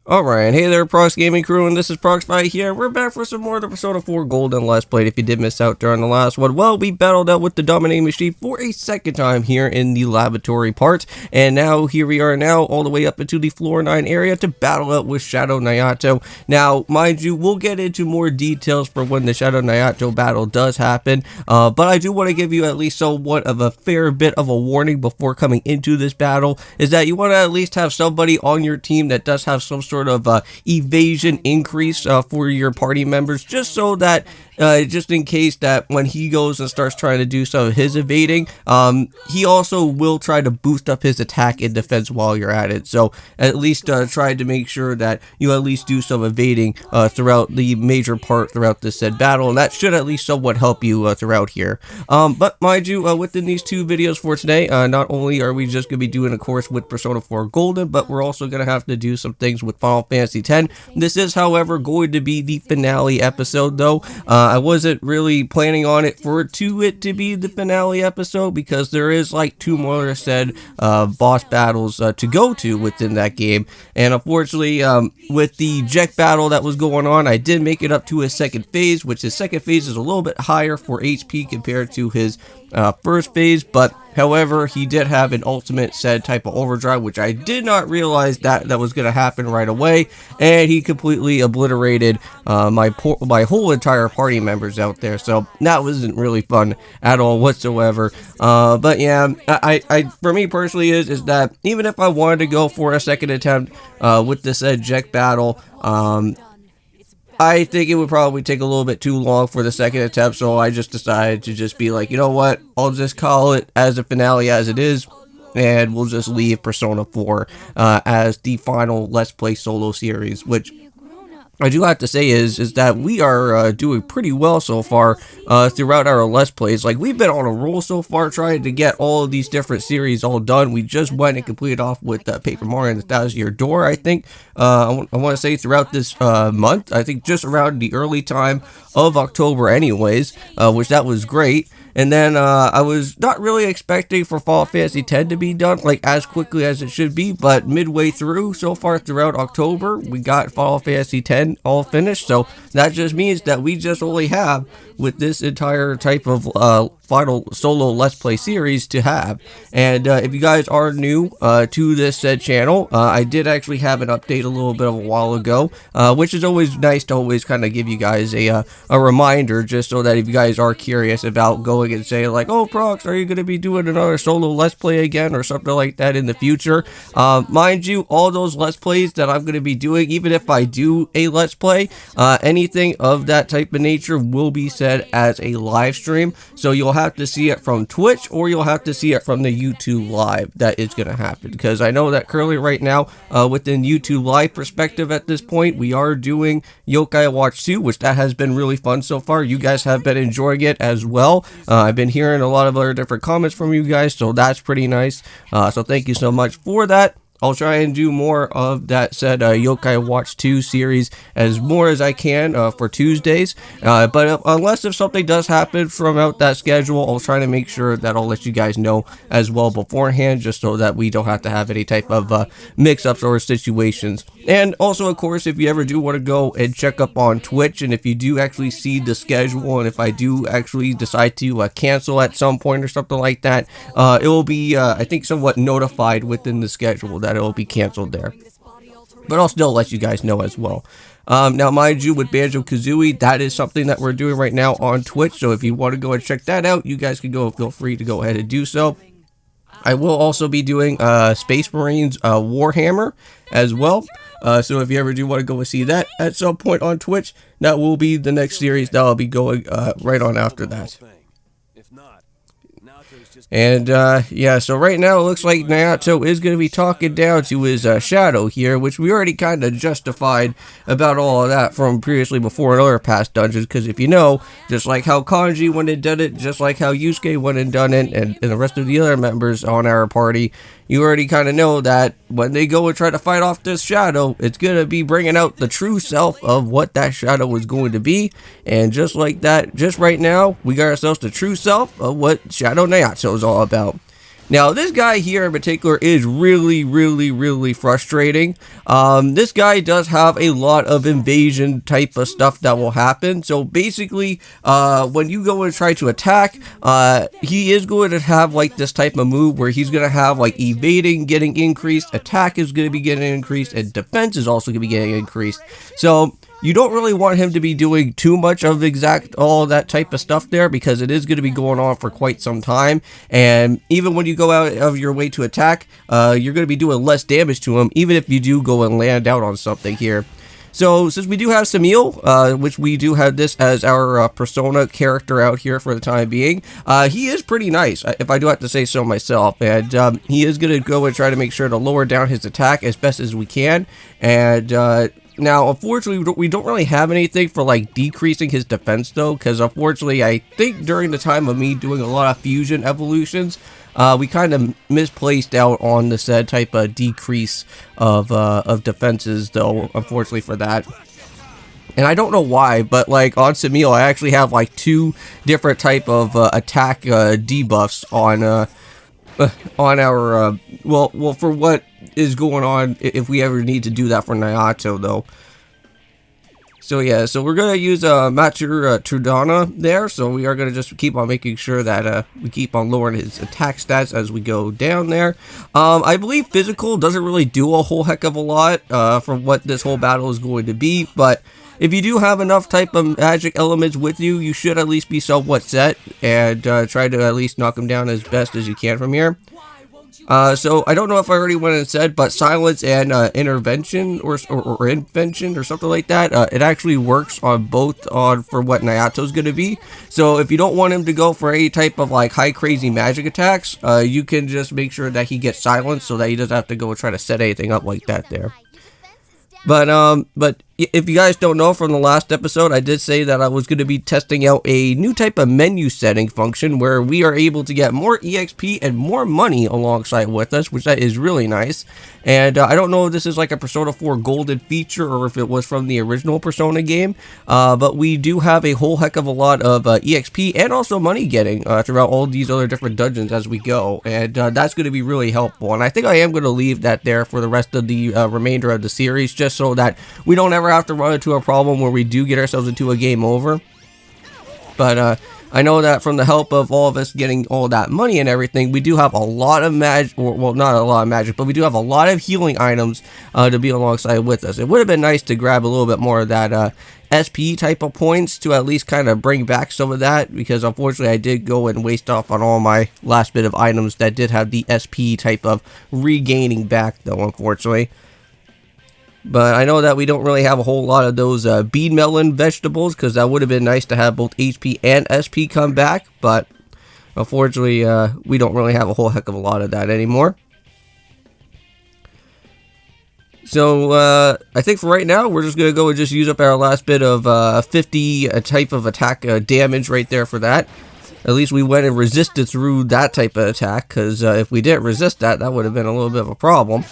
Alright, hey there Prox Gaming Crew, and this is Proxify here. We're back for some more of the Persona 4 Golden Let's Play. If you did miss out during the last one, well, we battled out with the Dominating Machine for a second time here in the laboratory part, and now here we are now all the way up into the Floor 9 area to battle out with Shadow Naoto. Now, mind you, we'll get into more details for when the Shadow Naoto battle does happen, but I do want to give you at least somewhat of a fair bit of a warning before coming into this battle, is that you want to at least have somebody on your team that does have some sort of evasion increase for your party members, just so that just in case that when he goes and starts trying to do some of his evading, he also will try to boost up his attack and defense while you're at it. So at least try to make sure that you at least do some evading throughout the major part throughout this said battle, and that should at least somewhat help you throughout here. But mind you, within these two videos for today, not only are we just going to be doing a course with Persona 4 Golden, but we're also going to have to do some things with Final Fantasy X. This is, however, going to be the finale episode, though. I wasn't really planning on it to be the finale episode, because there is like two more said boss battles to go to within that game, and unfortunately with the Jack battle that was going on, I did make it up to his second phase, which his second phase is a little bit higher for HP compared to his first phase, but however, he did have an ultimate said type of overdrive, which I did not realize that was going to happen right away, and he completely obliterated my whole entire party members out there, so that wasn't really fun at all whatsoever. But yeah, I for me personally is that even if I wanted to go for a second attempt with the said Jack battle, I think it would probably take a little bit too long for the second attempt, so I just decided to just be like, you know what, I'll just call it as a finale as it is, and we'll just leave Persona 4 as the final Let's Play solo series, which I do have to say is that we are doing pretty well so far throughout our Let's Plays. Like, we've been on a roll so far trying to get all of these different series all done. We just went and completed off with Paper Mario and the 1,000-Year Door, I think. I want to say throughout this month. I think just around the early time of October anyways, which that was great. And then I was not really expecting for Final Fantasy X to be done like as quickly as it should be, but midway through so far throughout October, we got Final Fantasy X all finished. So that just means that we just only have with this entire type of final solo Let's Play series to have. And if you guys are new to this said channel, I did actually have an update a little bit of a while ago, which is always nice to always kind of give you guys a reminder, just so that if you guys are curious about going and say like, oh Prox, are you going to be doing another solo Let's Play again or something like that in the future? Mind you, all those Let's Plays that I'm going to be doing, even if I do a Let's Play, anything of that type of nature will be said as a live stream, so you'll have to see it from Twitch or you'll have to see it from the YouTube live that is going to happen, because I know that currently right now within YouTube live perspective at this point, we are doing Yokai Watch 2, which that has been really fun so far. You guys have been enjoying it as well. I've been hearing a lot of other different comments from you guys, so that's pretty nice. So thank you so much for that. I'll try and do more of that said Yokai Watch 2 series as more as I can for Tuesdays. But unless if something does happen from out that schedule, I'll try to make sure that I'll let you guys know as well beforehand, just so that we don't have to have any type of mix-ups or situations. And also, of course, if you ever do want to go and check up on Twitch, and if you do actually see the schedule, and if I do actually decide to cancel at some point or something like that, it will be, I think, somewhat notified within the schedule that it will be canceled there. But I'll still let you guys know as well. Now, mind you, with Banjo-Kazooie, that is something that we're doing right now on Twitch, so if you want to go and check that out, you guys can go, feel free to go ahead and do so. I will also be doing Space Marines Warhammer as well. So if you ever do want to go and see that at some point on Twitch, that will be the next series that I'll be going right on after that. And yeah, so right now it looks like Naoto is going to be talking down to his Shadow here, which we already kind of justified about all of that from previously before in other past dungeons, because if you know, just like how Kanji went and did it, just like how Yusuke went and done it, and the rest of the other members on our party, you already kind of know that when they go and try to fight off this Shadow, it's going to be bringing out the true self of what that Shadow is going to be. And just like that, just right now, we got ourselves the true self of what Shadow Naoto is all about. Now, this guy here in particular is really frustrating. This guy does have a lot of invasion type of stuff that will happen. So basically, when you go and try to attack, he is going to have like this type of move where he's going to have like evading getting increased, attack is going to be getting increased, and defense is also going to be getting increased. So you don't really want him to be doing too much of exact all that type of stuff there, because it is going to be going on for quite some time. And even when you go out of your way to attack, you're going to be doing less damage to him, even if you do go and land out on something here. So since we do have Samil, which we do have this as our persona character out here for the time being, he is pretty nice, if I do have to say so myself. And he is going to go and try to make sure to lower down his attack as best as we can. And now, unfortunately, we don't really have anything for, like, decreasing his defense, though, because, unfortunately, I think during the time of me doing a lot of fusion evolutions, we kind of misplaced out on the said type of decrease of defenses, though, unfortunately, for that. And I don't know why, but, like, on Samil, I actually have, like, 2 different type of attack debuffs on our, well, for what is going on if we ever need to do that for Naoto, though. So yeah, so we're gonna use Matur Trudana there, so we are gonna just keep on making sure that we keep on lowering his attack stats as we go down there. I believe physical doesn't really do a whole heck of a lot from what this whole battle is going to be, but if you do have enough type of magic elements with you, you should at least be somewhat set, and try to at least knock him down as best as you can from here. So I don't know if I already went and said, but silence and intervention or invention or something like that, it actually works on both for what Naoto's going to be. So if you don't want him to go for any type of like high crazy magic attacks, you can just make sure that he gets silenced so that he doesn't have to go and try to set anything up like that there. But if you guys don't know from the last episode, I did say that I was going to be testing out a new type of menu setting function where we are able to get more EXP and more money alongside with us, which that is really nice. And I don't know if this is like a Persona 4 golden feature or if it was from the original Persona game, but we do have a whole heck of a lot of EXP and also money getting throughout all these other different dungeons as we go, and that's going to be really helpful. And I think I am going to leave that there for the rest of the remainder of the series, just so that we don't ever have to run into a problem where we do get ourselves into a game over. But I know that from the help of all of us getting all that money and everything, we do have a lot of magic, well, not a lot of magic, but we do have a lot of healing items to be alongside with us. It would have been nice to grab a little bit more of that SP type of points to at least kind of bring back some of that, because unfortunately I did go and waste off on all my last bit of items that did have the SP type of regaining back, though, unfortunately. But I know that we don't really have a whole lot of those bean melon vegetables, because that would have been nice to have both HP and SP come back. But unfortunately, we don't really have a whole heck of a lot of that anymore. So I think for right now, we're just going to go and just use up our last bit of 50 type of attack damage right there for that. At least we went and resisted through that type of attack, because if we didn't resist that, that would have been a little bit of a problem.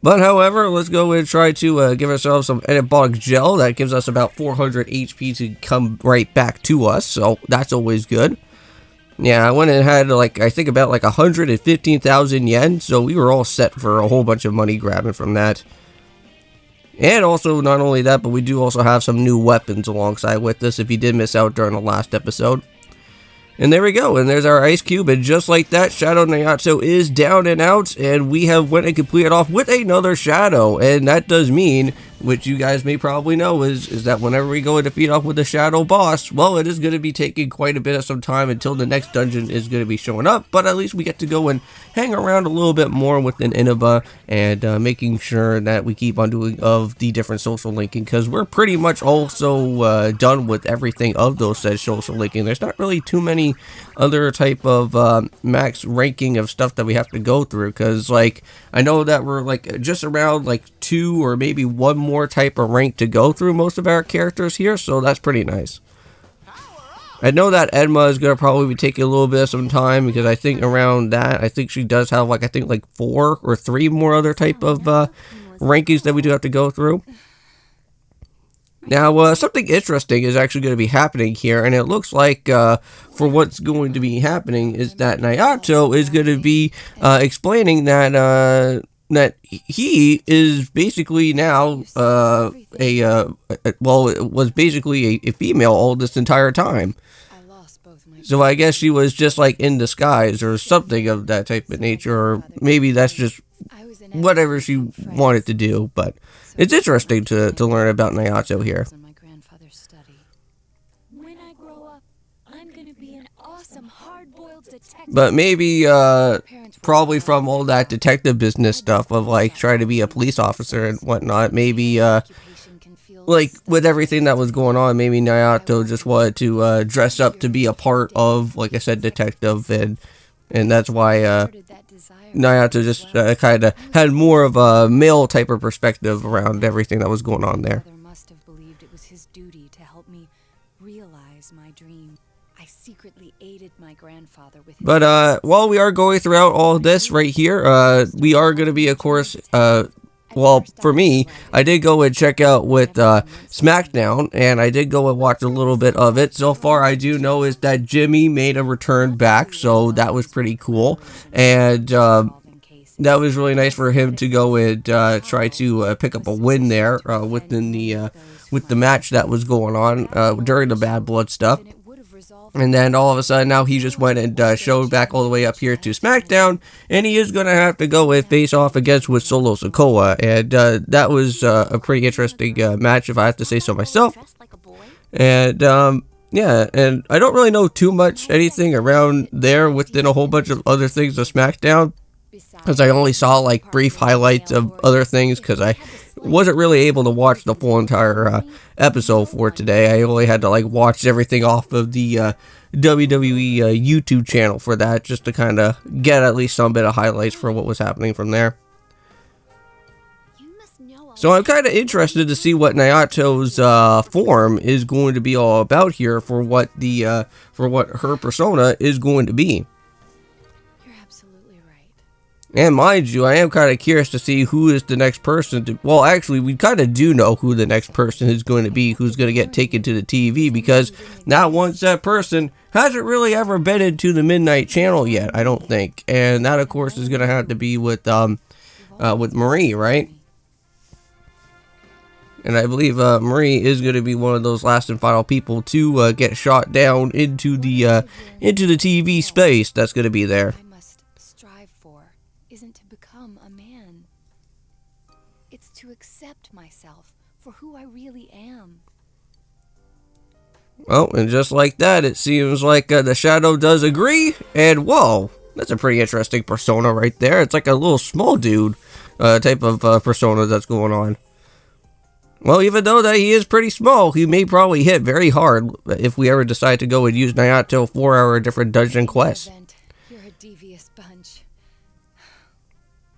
But however, let's go and try to give ourselves some anabolic gel. That gives us about 400 HP to come right back to us, so that's always good. Yeah, I went and had, like, I think about like 115,000 yen, so we were all set for a whole bunch of money grabbing from that. And also, not only that, but we do also have some new weapons alongside with this, if you did miss out during the last episode. And there we go, and there's our ice cube, and just like that, Shadow Naoto is down and out, and we have went and completed off with another Shadow. And that does mean, which you guys may probably know, is that whenever we go and defeat off with the Shadow boss, well, it is going to be taking quite a bit of some time until the next dungeon is going to be showing up, but at least we get to go and hang around a little bit more with an Inaba, and making sure that we keep on doing of the different social linking, because we're pretty much also done with everything of those said social linking. There's not really too many other type of max ranking of stuff that we have to go through, because like I know that we're like just around like 2 or maybe 1 more type of rank to go through most of our characters here, so that's pretty nice. I know that Edma is going to probably be taking a little bit of some time, because I think around that, I think she does have like, I think like 4 or 3 more other type of rankings that we do have to go through. Now, something interesting is actually going to be happening here, and it looks like for what's going to be happening is that Naoto is going to be explaining that that he is basically now well, it was basically a female all this entire time. So I guess she was just like in disguise or something of that type of nature, or maybe that's just whatever she wanted to do, but it's interesting to learn about Naoto here. But maybe, probably from all that detective business stuff of like trying to be a police officer and whatnot, maybe, like with everything that was going on, maybe Naoto just wanted to dress up to be a part of, like I said, detective, and that's why Naoto just kind of had more of a male type of perspective around everything that was going on there. Must have believed it was his duty to help me realize my dream. I secretly aided my grandfather with. But while we are going throughout all this right here, we are going to be, of course, well, for me, I did go and check out with SmackDown, and I did go and watch a little bit of it. So far, I do know is that Jimmy made a return back, so that was pretty cool. And that was really nice for him to go and try to pick up a win there within the with the match that was going on during the Bad Blood stuff. And then all of a sudden now he just went and showed back all the way up here to SmackDown, and he is going to have to go and face off against with Solo Sikoa, and that was a pretty interesting match, if I have to say so myself. And yeah, and I don't really know too much anything around there within a whole bunch of other things of SmackDown, because I only saw like brief highlights of other things, because I wasn't really able to watch the full entire episode for today. I only had to like watch everything off of the WWE YouTube channel for that, just to kind of get at least some bit of highlights for what was happening from there. So I'm kind of interested to see what Naoto's form is going to be all about here, for what the for what her persona is going to be. And mind you, I am kind of curious to see who is the next person to... Well, actually, we kind of do know who the next person is going to be, who's going to get taken to the TV, because not once that person hasn't really ever been into the Midnight Channel yet, I don't think. And that, of course, is going to have to be with Marie, right? And I believe Marie is going to be one of those last and final people to get shot down into the TV space that's going to be there. To accept myself for who I really am. Well, and just like that, it seems like the Shadow does agree, and whoa, that's a pretty interesting persona right there. It's like a little small dude type of persona that's going on. Well, even though that he is pretty small, he may probably hit very hard if we ever decide to go and use Naoto for our different dungeon quests. You're a devious bunch.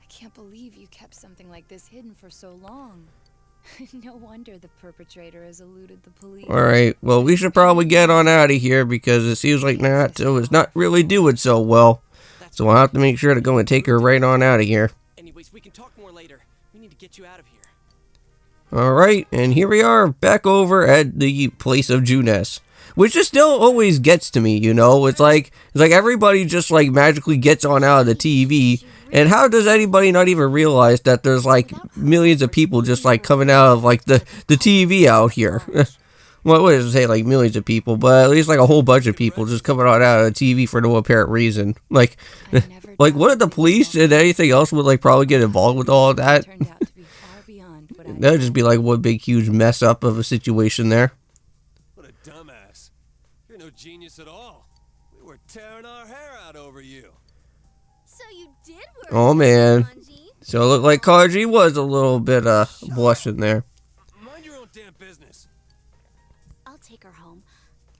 I can't believe you kept something like this hidden for so long. No wonder the perpetrator has eluded the police. Alright, well, we should probably get on out of here, because it seems like Naoto is not really doing so well. So I'll have to make sure to go and take her right on out of here. Anyways, we can talk more later. We need to get you out of here. Alright, and here we are back over at the place of Junes, which just still always gets to me, you know. It's like everybody just like magically gets on out of the TV, and how does anybody not even realize that there's like millions of people just like coming out of like the TV out here? Well, what does it say, like millions of people, but at least like a whole bunch of people just coming on out of the TV for no apparent reason. Like what if the police and anything else would like probably get involved with all of that? That would just be like one big huge mess up of a situation there. What a dumbass. You're no genius at all. We were tearing our hair out over you. So you did work. Oh man. So it looked like Kaji was a little bit blushing there. Mind your own damn business. I'll take her home.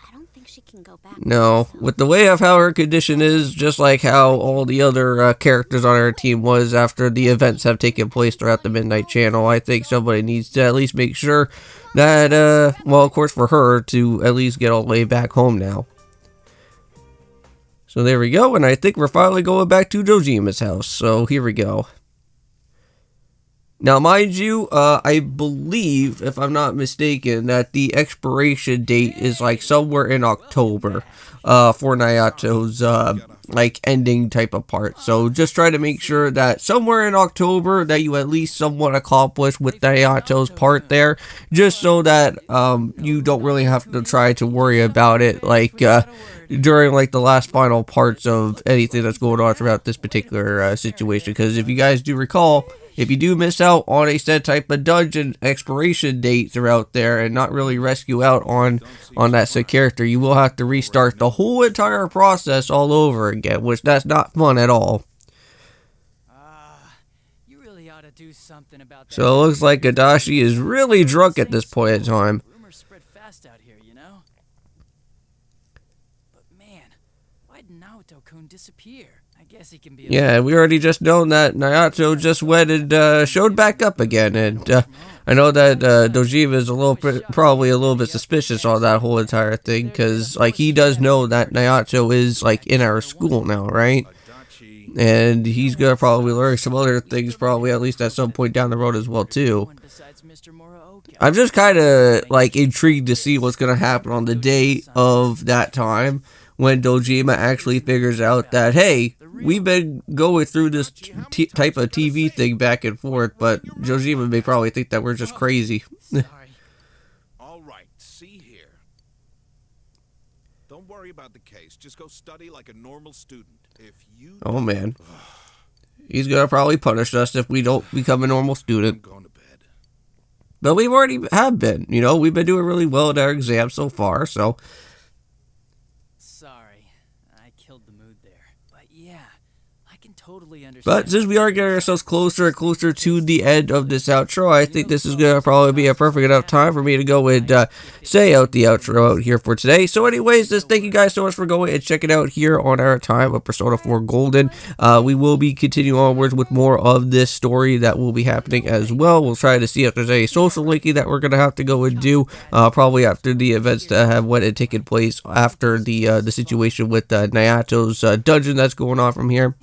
I don't think she can go back. No, with the way of how her condition is, just like how all the other characters on our team was after the events have taken place throughout the Midnight Channel, I think somebody needs to at least make sure that, well, of course for her to at least get all the way back home now. So there we go, and I think we're finally going back to Jojima's house, so here we go. Now, mind you, I believe, if I'm not mistaken, that the expiration date is like somewhere in October, for Naoto's, like ending type of part. So just try to make sure that somewhere in October that you at least somewhat accomplish with Naoto's part there, just so that, you don't really have to try to worry about it, like, during like the last final parts of anything that's going on throughout this particular, situation. Because if you guys do recall, if you do miss out on a said type of dungeon expiration date throughout there and not really rescue out on that said character, you will have to restart the whole entire process all over again, which that's not fun at all. You really ought to do something about that. So it looks like Adachi is really drunk at this point in time. Rumors spread fast out here, you know? But man, why'd Naoto-kun disappear? I guess he can be. Yeah, we already just known that Naoto just went and showed back up again, and I know that Dojima is probably a little bit suspicious on that whole entire thing, because like he does know that Naoto is like in our school now, right? And he's gonna probably learn some other things, probably at least at some point down the road as well too. I'm just kind of like intrigued to see what's gonna happen on the day of that time when Dojima actually figures out that, hey, we've been going through this type of TV thing back and forth, but Dojima may probably think that we're just crazy. All right, see here. Don't worry about the case. Just go study like a normal student. If you Oh man, he's gonna probably punish us if we don't become a normal student. I'm going to bed. But we've already have been, you know, we've been doing really well at our exams so far, so. Sorry, I killed the mood there. But yeah, I can totally understand. But since we are getting ourselves closer and closer to the end of this outro, I think this is going to probably be a perfect enough time for me to go and say out the outro out here for today. So anyways, just thank you guys so much for going and checking out here on our time of Persona 4 Golden. We will be continuing onwards with more of this story that will be happening as well. We'll try to see if there's any social linking that we're going to have to go and do, probably after the events that have went and taken place after the situation with Naoto's dungeon that's going on from here.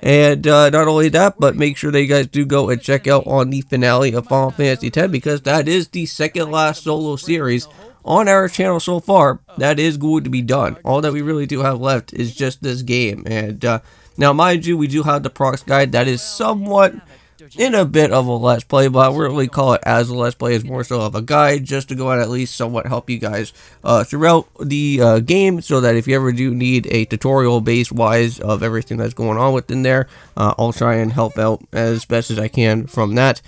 And not only that, but make sure that you guys do go and check out on the finale of Final Fantasy X, because that is the second last solo series on our channel so far that is going to be done. All that we really do have left is just this game. And now, mind you, we do have the Prox guide that is somewhat in a bit of a Let's Play, but I wouldn't really call it as a Let's Play, it's more so of a guide, just to go out at least somewhat help you guys throughout the game, so that if you ever do need a tutorial base wise of everything that's going on within there, I'll try and help out as best as I can from that.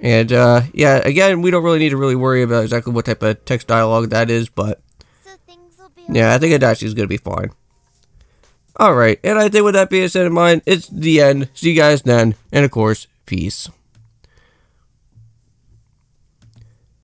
And yeah, again, we don't really need to worry about exactly what type of text dialogue that is, but yeah, I think Adachi is going to be fine. Alright, and I think with that being said in mind, it's the end. See you guys then, and of course, peace.